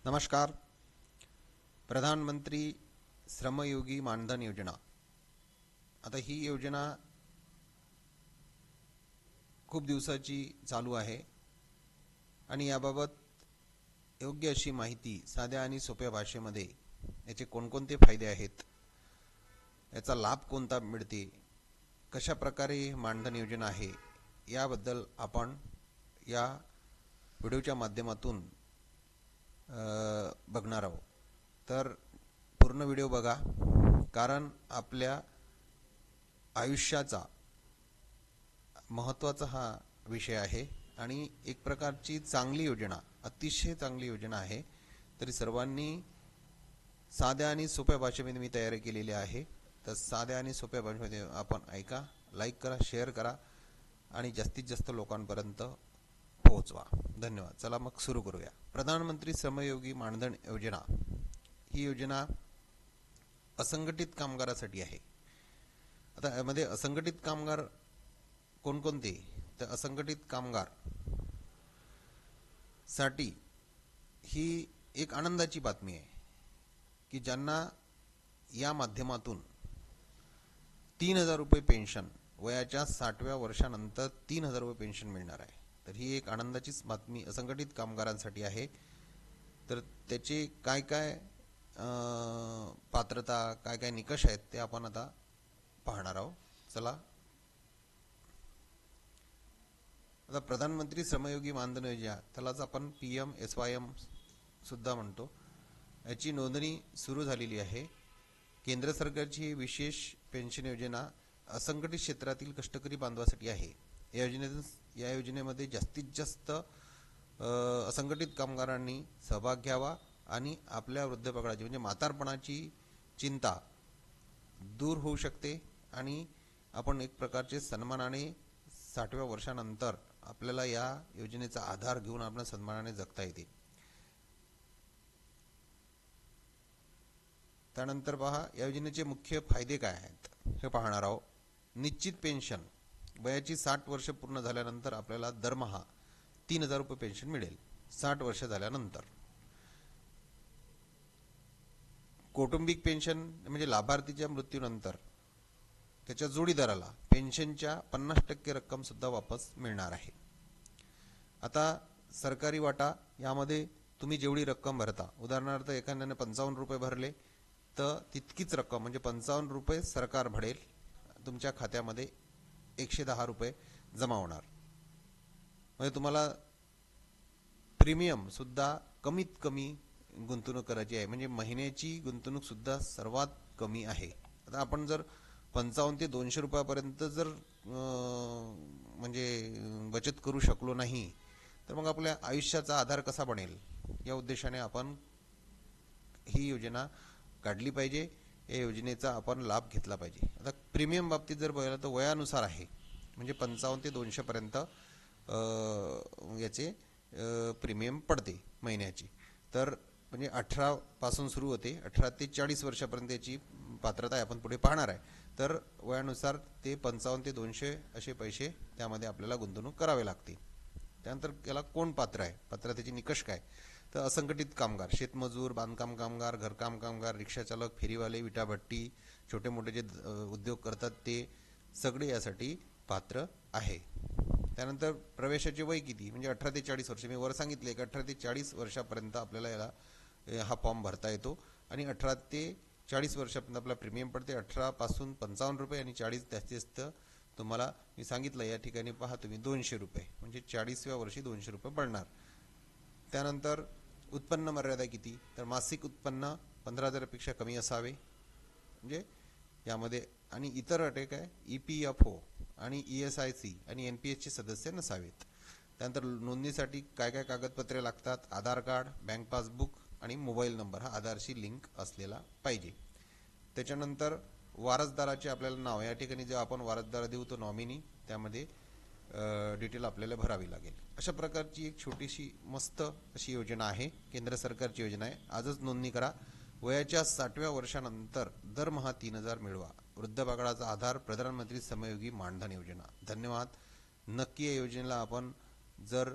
नमस्कार. प्रधानमंत्री श्रमयोगी मानधन योजना. आता ही योजना खूप दिवसाची चालू आहे आणि याबाबत योग्य अशी माहिती साध्या आणि सोप्या भाषेमध्ये याचे कोणकोणते फायदे आहेत, याचा लाभ कोणता मिळते, कशा प्रकारे मानधन योजना आहे, याबद्दल आपण या व्हिडिओच्या माध्यमातून बघणार आहोत. तर पूर्ण व्हिडिओ बघा, कारण आपल्या आयुष्याचा महत्त्वाचा हा विषय आहे आणि एक प्रकारची चांगली योजना, अतिशय चांगली योजना आहे. तरी सर्वांनी साध्या आणि सोप्या भाषेमध्ये मी तयारी केलेली आहे. तर साध्या आणि सोप्या भाषेमध्ये आपण ऐका, लाईक करा, शेअर करा आणि जास्तीत जास्त लोकांपर्यंत पोहोचवा. धन्यवाद. चला मग सुरू करूया. प्रधानमंत्री श्रमयोगी मानधन योजना ही योजना असंघटित कामगारासाठी आहे. आता यामध्ये असंघटित कामगार कोणकोणते, तर असंघटित कामगार साठी ही एक आनंदाची बातमी आहे की ज्यांना या माध्यमातून 3,000 रुपये पेन्शन, वयाच्या 60व्या वर्षानंतर 3,000 रुपये पेन्शन मिळणार आहे. तर ही एक आनंदाचीच बातमी असंघटित कामगारांसाठी आहे. तर त्याचे काय काय पात्रता, काय काय निकष आहेत ते आपण आता पाहणार आहोत. चला. आता प्रधानमंत्री श्रमयोगी मानधन योजना, त्यालाच आपण PMSYM सुद्धा म्हणतो, याची नोंदणी सुरू झालेली आहे. केंद्र सरकारची ही विशेष पेन्शन योजना असंघटित क्षेत्रातील कष्टकरी बांधवासाठी आहे. या योजनेमध्ये जास्तीत जास्त असंघटित कामगारांनी सहभाग घ्यावा आणि आपल्या वृद्धापकाळाची म्हणजे म्हातारपणाची चिंता दूर होऊ शकते आणि आपण एक प्रकारचे सन्मानाने 60व्या वर्षानंतर आपल्याला या योजनेचा आधार घेऊन आपण सन्मानाने जगता येते. त्यानंतर पहा, या योजनेचे मुख्य फायदे काय आहेत हे पाहणार आहोत. निश्चित पेन्शन, वयाची 60 वर्ष पूर्ण झाल्यानंतर आपल्याला दरमहा 3,000 रुपये पेन्शन मिळेल 60 वर्ष झाल्यानंतर. कौटुंबिक पेन्शन म्हणजे लाभार्थीच्या मृत्यूनंतर त्याच्या जोडीदाराला पेन्शनच्या 50% रक्कम सुद्धा वापस मिळणार आहे. आता सरकारी वाटा, यामध्ये तुम्ही जेवढी रक्कम भरता, उदाहरणार्थ एखाद्याने 55 रुपये भरले तर तितकीच रक्कम म्हणजे 55 रुपये सरकार भरेल, तुमच्या खात्यामध्ये 110 रुपये जमा होणार. म्हणजे तुम्हाला प्रीमियम सुद्धा कमीत कमी गुंतवणूक करायची आहे, म्हणजे महिन्याची गुंतवणूक सुद्धा सर्वात कमी आहे. आता आपण जर 55 ते 200 रुपयापर्यंत जर म्हणजे बचत करू शकलो नाही तर मग आपल्या आयुष्याचा आधार कसा बनेल, या उद्देशाने आपण ही योजना काढली पाहिजे. या योजनेचा आपण लाभ घेतला पाहिजे. आता प्रीमियम बाबतीत जर बघितलं तर वयानुसार आहे, म्हणजे 55 ते 200 पर्यंत याचे प्रीमियम पडते महिन्याची. तर म्हणजे 18 पासून सुरू होते, 18 ते 40 वर्षापर्यंत याची पात्रता आहे, आपण पुढे पाहणार आहे. तर वयानुसार ते 55 ते 200 असे पैसे त्यामध्ये आपल्याला गुंतवणूक करावे लागते. त्यानंतर याला कोण पात्र आहे, पात्रतेचे निकष काय, तर असंघटित कामगार, शेतमजूर, बांधकाम कामगार, घरकाम कामगार, रिक्षाचालक, फेरीवाले, विटाभट्टी, छोटे मोठे जे उद्योग करतात ते सगळे यासाठी पात्र आहे. त्यानंतर प्रवेशाचे वय किती, म्हणजे 18 ते 40 वर्ष, मी वर सांगितले की 18 ते 40 वर्षापर्यंत आपल्याला याला हा फॉर्म भरता येतो आणि 18 ते 40 वर्षापर्यंत आपला प्रीमियम पडते. 18 पासून 55 रुपये आणि 40 जास्तीत जास्त तुम्हाला मी सांगितलं या ठिकाणी पहा तुम्ही 200 रुपये, म्हणजे 40व्या वर्षी 200 रुपये पडणार. त्यानंतर उत्पन्न मर्यादा किती, तर मासिक उत्पन्न 15,000पेक्षा कमी असावे, म्हणजे यामध्ये, आणि इतर अटी काय, EPFO आणि ESIC आणि NPSचे सदस्य नसावेत. त्यानंतर नोंदणीसाठी काय काय कागदपत्रे लागतात, आधार कार्ड, बँक पासबुक आणि मोबाईल नंबर हा आधारशी लिंक असलेला पाहिजे. त्याच्यानंतर वारसदाराचे आपल्याला नाव, या ठिकाणी जेव्हा आपण वारसदार देऊ तो नॉमिनी, त्यामध्ये डिटेल आपल्याला भरावी लागेल. अशा प्रकारची एक छोटीशी मस्त अशी योजना आहे, केंद्र सरकारची योजना आहे. आजच नोंदणी करा. वयाच्या 60व्या वर्षानंतर दरमहा 3,000 मिळवा. वृद्धापकाळाचा आधार, प्रधानमंत्री श्रमयोगी मानधन योजना. धन्यवाद. नक्की या योजनेला आपण जर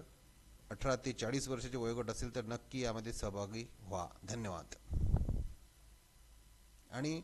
18 ते 40 वर्षाचे वयोगट असेल तर नक्की यामध्ये सहभागी व्हा. धन्यवाद. आणि